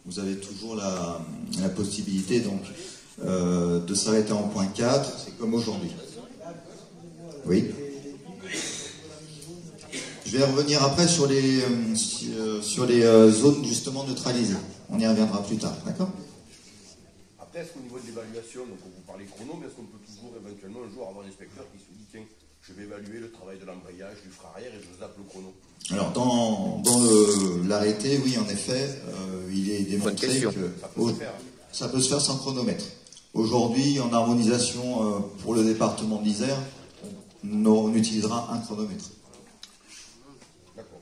vous avez toujours la possibilité donc de s'arrêter en point 4, c'est comme aujourd'hui. Oui. Je vais revenir après sur les zones justement neutralisées. On y reviendra plus tard, d'accord? Après, est-ce qu'au niveau de l'évaluation, donc vous parlez chrono, mais est-ce qu'on peut toujours éventuellement un jour avoir un inspecteur qui se dit, tiens, je vais évaluer le travail de l'embrayage, du frein arrière et je zappe le chrono? Alors, dans l'arrêté, oui, en effet, il est démontré que ça peut se faire sans chronomètre. Aujourd'hui, en harmonisation pour le département de l'Isère, on utilisera un chronomètre.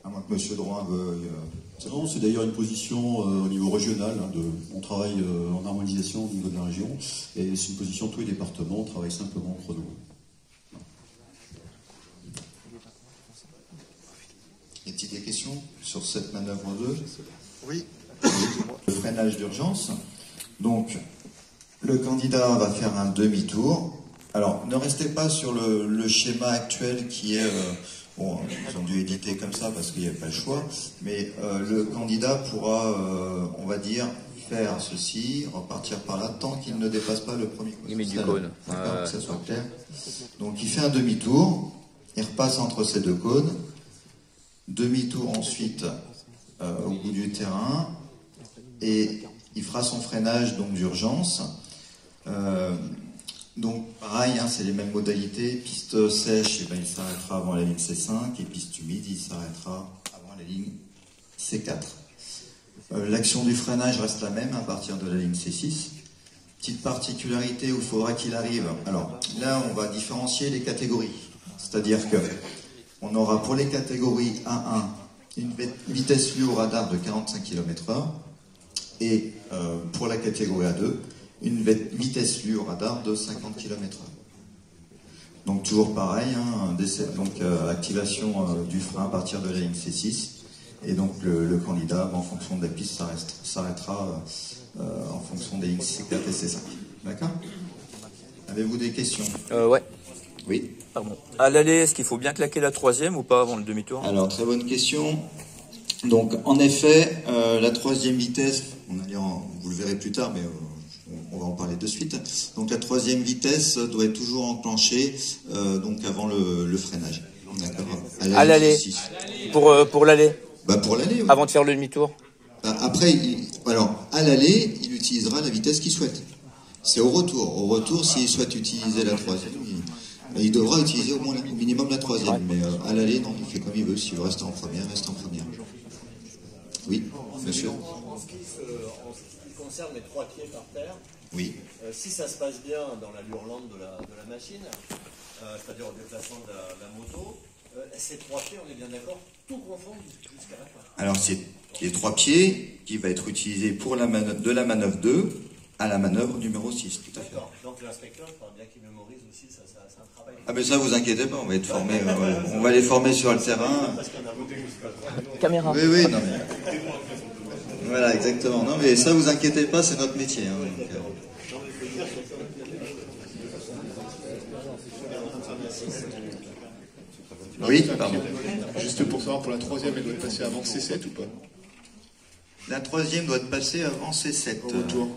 À moins que M. Drouin veuille... Non, c'est d'ailleurs une position au niveau régional. On travaille en harmonisation au niveau de la région, et c'est une position de tous les départements, on travaille simplement en chrono. Y a-t-il des questions sur cette manœuvre 2? Oui. Le freinage d'urgence. Donc, le candidat va faire un demi-tour. Alors, ne restez pas sur le schéma actuel qui est... bon, ils ont dû éditer comme ça parce qu'il n'y avait pas le choix. Mais le candidat pourra, on va dire, faire ceci, repartir par là, tant qu'il ne dépasse pas le premier cône. Limite du cône. Que ça soit clair. Donc, il fait un demi-tour. Il repasse entre ces deux cônes. Demi-tour ensuite au bout du terrain. Et il fera son freinage donc d'urgence. Donc pareil, hein, c'est les mêmes modalités. Piste sèche, il s'arrêtera avant la ligne C5, et piste humide, il s'arrêtera avant la ligne C4. L'action du freinage reste la même à partir de la ligne C6. Petite particularité où il faudra qu'il arrive. Alors là, on va différencier les catégories. C'est-à-dire que on aura pour les catégories A1 une vitesse lue au radar de 45 km/h, et pour la catégorie A2, une vitesse lue au radar de 50 km/h. Donc toujours pareil, hein, activation du frein à partir de la ligne C6, et donc le candidat, en fonction de la piste, s'arrêtera en fonction des lignes C4 et C5. D'accord? Avez-vous des questions? Ouais. Oui. Pardon. À l'aller, est-ce qu'il faut bien claquer la troisième ou pas avant le demi-tour? Alors, très bonne question. Donc, en effet, la troisième vitesse, vous le verrez plus tard, mais on va en parler de suite. Donc, la troisième vitesse doit être toujours enclenchée donc avant le freinage. D'accord. À l'aller. Pour l'aller. Bah, pour l'aller. Oui. Avant de faire le demi-tour. Bah, après, alors, à l'aller, il utilisera la vitesse qu'il souhaite. C'est au retour. Au retour, s'il souhaite utiliser la troisième, il devra utiliser au minimum la troisième. Mais à l'aller, non, il fait comme il veut. S'il veut rester en première, reste en première. Oui, monsieur. En ce qui concerne les 3 pieds par terre, oui. Si ça se passe bien dans l'allure lente de la machine, c'est-à-dire au déplacement de la moto, ces 3 pieds, on est bien d'accord, tout confond jusqu'à la fin. Alors, c'est les 3 pieds qui va être utilisé pour de la manœuvre 2 à la manœuvre numéro 6, tout à fait. D'accord, donc l'inspecteur, il faudra bien qu'il mémorise aussi, c'est un travail. Ah, mais ça, vous inquiétez pas, on va être formés, on va les former sur le terrain. Caméra. Oui, oui, non mais... Voilà, exactement. Non, mais ça, vous inquiétez pas, c'est notre métier. Hein, donc, Oui, pardon. Juste pour savoir, pour la troisième, elle doit passer avant C7 ou pas? La troisième doit passer avant C7. Au retour.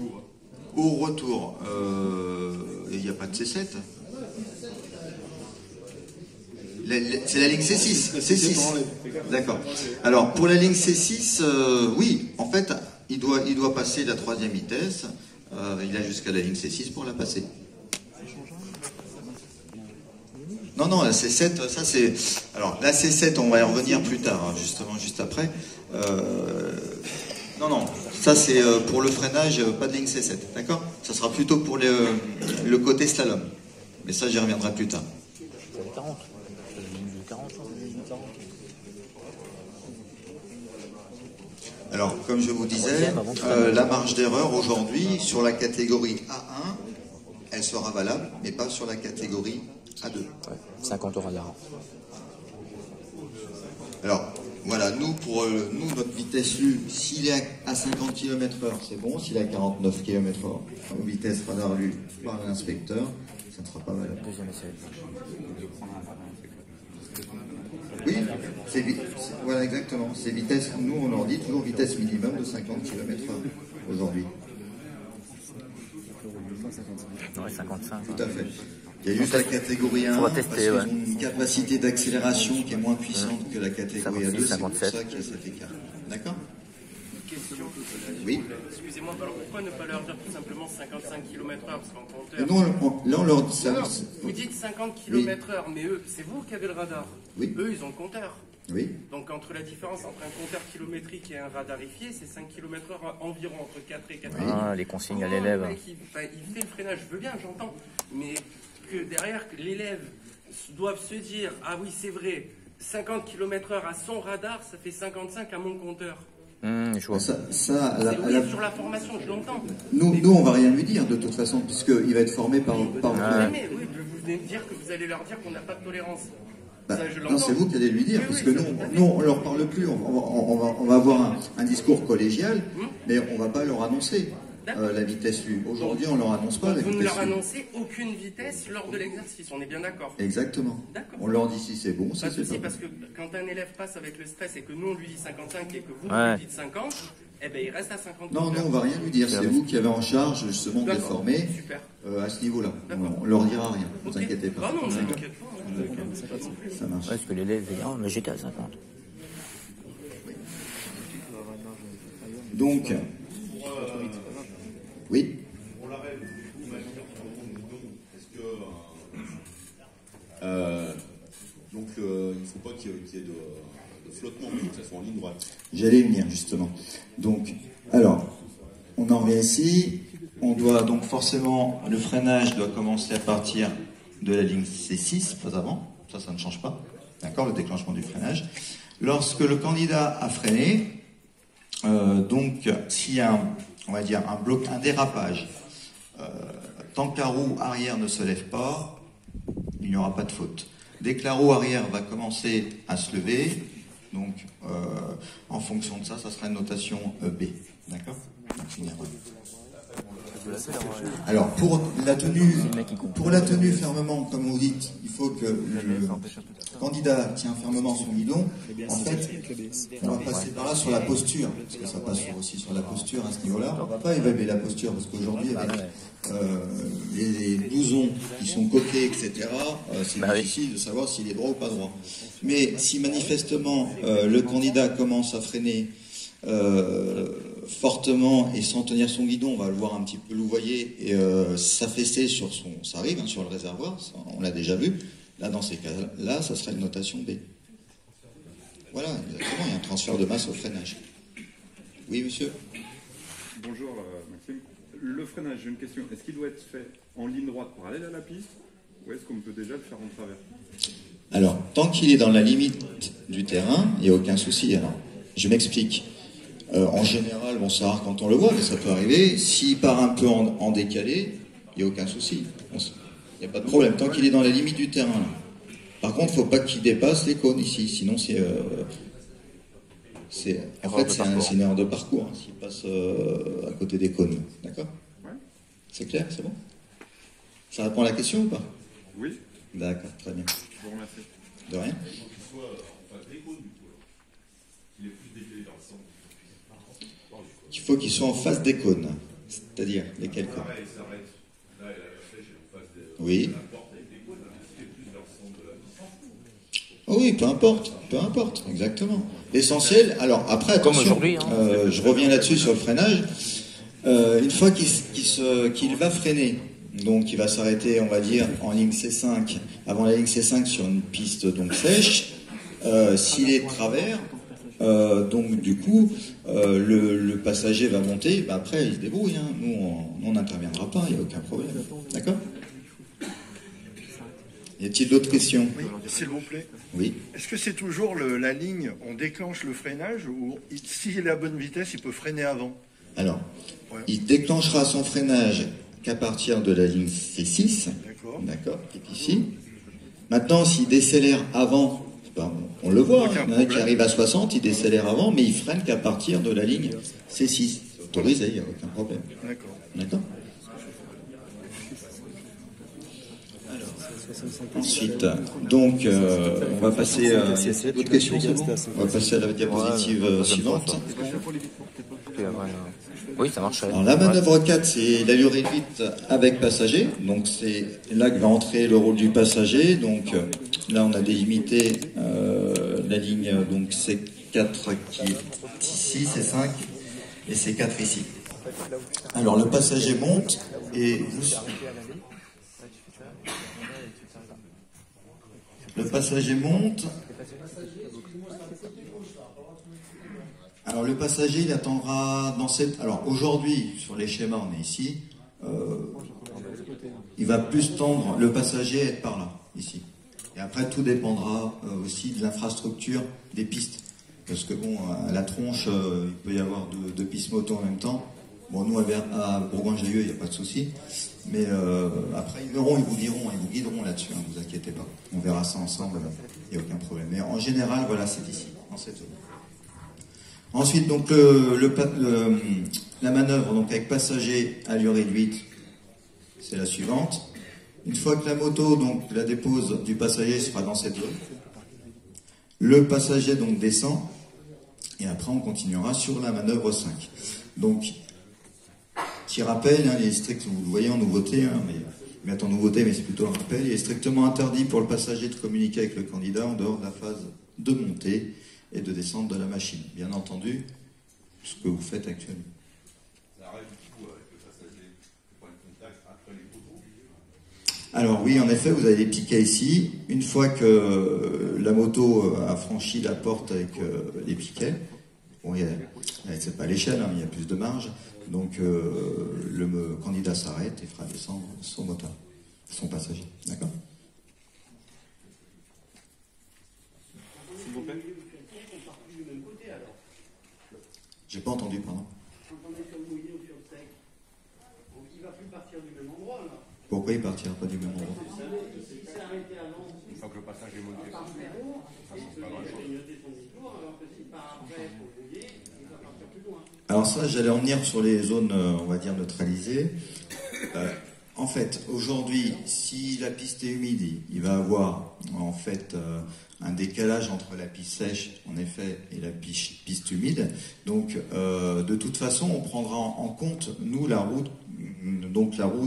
Au retour. Il n'y a pas de C7. C'est la ligne C6. C6. D'accord. Alors, pour la ligne C6, oui, en fait, il doit passer la troisième vitesse. Il a jusqu'à la ligne C6 pour la passer. Non, la C7, ça c'est... Alors, la C7, on va y revenir plus tard, hein, justement, juste après. Non, ça c'est pour le freinage, pas de ligne C7, d'accord? Ça sera plutôt pour le côté slalom. Mais ça, j'y reviendrai plus tard. Alors, comme je vous disais, la marge d'erreur aujourd'hui, sur la catégorie A1, elle sera valable, mais pas sur la catégorie A2. Ouais, 50 au radar. Alors, voilà, nous, notre vitesse lue, s'il est à 50 km/h, c'est bon. S'il est à 49 km/h, vitesse radar lue par l'inspecteur, ça ne sera pas valable. Deuxième essai. Oui, voilà exactement. C'est vitesse, nous on leur dit toujours vitesse minimum de 50 km/h aujourd'hui. Ouais, 55. Tout à fait. Il y a juste la catégorie 1, Faudra parce tester, qu'ils ouais. ont une capacité d'accélération qui est moins puissante que la catégorie 56, A2, c'est pour 57. ça qu'il y a cet écart. D'accord? Question. Oui. Excusez-moi, alors pourquoi ne pas leur dire tout simplement 55 km/h? Parce qu'en compteur. Mais non, là on leur dit ça. Non, vous dites 50 km/h, mais eux, c'est vous qui avez le radar. Oui. Eux, ils ont le compteur. Oui. Donc entre la différence entre un compteur kilométrique et un radarifié, c'est 5 km/h environ, entre 4 et 4 Ah, les consignes à l'élève. Le mec, il fait le freinage, je veux bien, j'entends. Mais que derrière, que l'élève doive se dire, ah oui, c'est vrai, 50 km/h à son radar, ça fait 55 à mon compteur. Je vois. C'est oui, sur la formation, je l'entends. Nous, on va rien lui dire de toute façon, puisqu'il va être formé par Oui, vous venez me dire que vous allez leur dire qu'on n'a pas de tolérance. Ça, je non, l'entends. c'est vous qui allez lui dire, Oui, parce oui, que nous, on leur parle plus. On va avoir un discours collégial, mais on va pas leur annoncer la vitesse lue. Aujourd'hui, on leur annonce pas la Vous ne vitesse leur lue. annoncez aucune vitesse lors de l'exercice, on est bien d'accord. Exactement. D'accord. On leur dit si c'est bon, si Pas de c'est souci, pas parce que quand un élève passe avec le stress et que nous on lui dit 55 et que vous Ouais. lui dites 50, eh ben il reste à 50. bon. Non, on va rien lui dire. C'est vous qui avez en charge justement de les D'accord. former Super. à ce niveau-là. D'accord. On leur dira rien. Ne vous Ok. inquiétez pas. Ah non, je m'inquiète pas. Hein. Ça marche. Ouais, parce que l'élève dit, oh, mais j'étais à 50. Donc, oui. Pour l'arrêt, vous m'avez dit, est-ce que donc il ne faut pas qu'il y ait de flottement, il faut que ça soit en ligne droite. J'allais y venir justement. Donc, alors, on en revient ici. On doit donc forcément, le freinage doit commencer à partir de la ligne C6, pas avant. Ça ne change pas. D'accord, le déclenchement du freinage. Lorsque le candidat a freiné, donc s'il y a on va dire un dérapage, tant que la roue arrière ne se lève pas, il n'y aura pas de faute. Dès que la roue arrière va commencer à se lever, donc en fonction de ça, ça sera une notation B. D'accord? Alors pour la tenue fermement, comme vous dites, il faut que le candidat tient fermement son guidon. En fait, on va passer par là sur la posture, parce que ça passe aussi sur la posture à ce niveau-là. On ne va pas évaluer la posture, parce qu'aujourd'hui, avec les blousons qui sont coqués, etc., c'est difficile de savoir s'il est droit ou pas droit. Mais si manifestement le candidat commence à freiner fortement et sans tenir son guidon, on va le voir un petit peu louvoyer et s'affaisser sur ça arrive sur le réservoir, ça, on l'a déjà vu. Là, dans ces cas-là, ça serait une notation B. Voilà, exactement, il y a un transfert de masse au freinage. Oui, monsieur? Bonjour Maxime. Le freinage, j'ai une question. Est-ce qu'il doit être fait en ligne droite parallèle à la piste ou est-ce qu'on peut déjà le faire en travers? Alors, tant qu'il est dans la limite du terrain, il n'y a aucun souci. Alors, je m'explique. En général, bon, c'est rare quand on le voit, mais ça peut arriver. S'il part un peu en décalé, il n'y a aucun souci. Il n'y a pas de problème, tant qu'il est dans la limite du terrain. Là. Par contre, il ne faut pas qu'il dépasse les cônes ici, sinon c'est une erreur de parcours, hein, s'il passe à côté des cônes. D'accord? C'est clair, c'est bon? Ça répond à la question ou pas? Oui. D'accord, très bien. Je vous remercie. De rien. Il faut qu'il soit en face des cônes, c'est-à-dire lesquels cônes? Oui. Oh oui, peu importe, exactement. L'essentiel, alors après, attention, comme aujourd'hui, hein. Je reviens là-dessus sur le freinage. Une fois qu'il va freiner, donc il va s'arrêter, on va dire, en ligne C5, avant la ligne C5 sur une piste donc sèche, s'il est de travers, donc du coup, le passager va monter, bah, après il se débrouille, hein. Nous on n'interviendra pas, il n'y a aucun problème. D'accord? Y a-t-il d'autres questions? Oui, s'il vous plaît. Oui. Est-ce que c'est toujours la ligne, on déclenche le freinage ou s'il est à bonne vitesse, il peut freiner avant? Alors, Ouais. il déclenchera son freinage qu'à partir de la ligne C6, d'accord, qui est ici. Maintenant, s'il décélère avant, on le voit, hein, il y en a qui arrivent à 60, il décélère avant, mais il freine qu'à partir de la ligne C6. C'est autorisé, il n'y a aucun problème. D'accord. D'accord? Ensuite, donc, on va passer à d'autres questions, c'est bon. On va passer à la diapositive suivante. Oui, ça marche. Alors, la manœuvre 4, c'est l'allure réduite avec passager. Donc, c'est là que va entrer le rôle du passager. Donc, là, on a délimité la ligne donc C4 qui est ici, C5, et C4 ici. Alors, le passager monte et le passager monte. Alors le passager, il attendra dans cette... Alors aujourd'hui, sur les schémas, on est ici. Il va plus tendre le passager être par là, ici. Et après, tout dépendra aussi de l'infrastructure des pistes. Parce que bon, à la tronche, il peut y avoir deux pistes moto en même temps. Bon, nous, à Bourgoin-Jallieu, il n'y a pas de souci. Mais après, ils vous diront, ils vous guideront là-dessus, hein, ne vous inquiétez pas. On verra ça ensemble, il n'y a aucun problème. Mais en général, voilà, c'est ici, dans cette zone. Ensuite, donc, la manœuvre donc, avec passager allure réduite, c'est la suivante. Une fois que la moto, donc, la dépose du passager sera dans cette zone. Le passager, donc, descend. Et après, on continuera sur la manœuvre 5. Donc, petit rappel, hein, il est strict, vous le voyez en nouveauté, hein, mais en nouveauté, mais c'est plutôt un rappel, il est strictement interdit pour le passager de communiquer avec le candidat en dehors de la phase de montée et de descente de la machine. Bien entendu, ce que vous faites actuellement. Alors oui, en effet, vous avez des piquets ici. Une fois que la moto a franchi la porte avec les piquets, bon, c'est pas à l'échelle, hein, mais il y a plus de marge. Donc le candidat s'arrête et fera descendre son moteur, son passager. D'accord ? S'il vous plaît. J'ai pas entendu, pardon. Pourquoi il partira pas du même endroit? Une fois que le passage est monté, ça change pas grand-chose. Alors ça, j'allais en venir sur les zones, on va dire, neutralisées. En fait, aujourd'hui, si la piste est humide, il va avoir en fait un décalage entre la piste sèche, en effet, et la piste humide. Donc, de toute façon, on prendra en compte, nous, la roue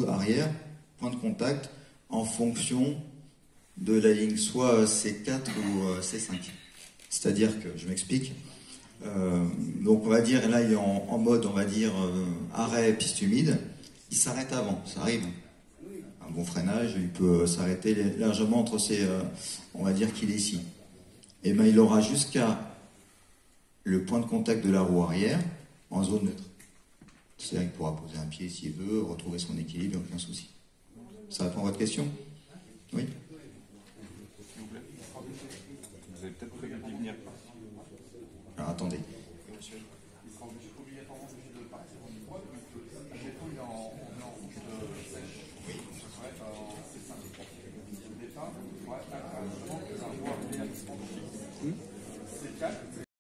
arrière, point de contact, en fonction de la ligne soit C4 ou C5. C'est-à-dire que, je m'explique, donc on va dire, là il est en mode, on va dire, arrêt piste humide, il s'arrête avant, ça arrive. Un bon freinage, il peut s'arrêter largement entre ces, on va dire qu'il est ici. Et bien il aura jusqu'à le point de contact de la roue arrière en zone neutre. C'est-à-dire qu'il pourra poser un pied s'il veut, retrouver son équilibre, aucun souci. Ça répond à votre question? Oui? S'il vous plaît. Vous avez peut-être prévu d'y venir. Alors attendez.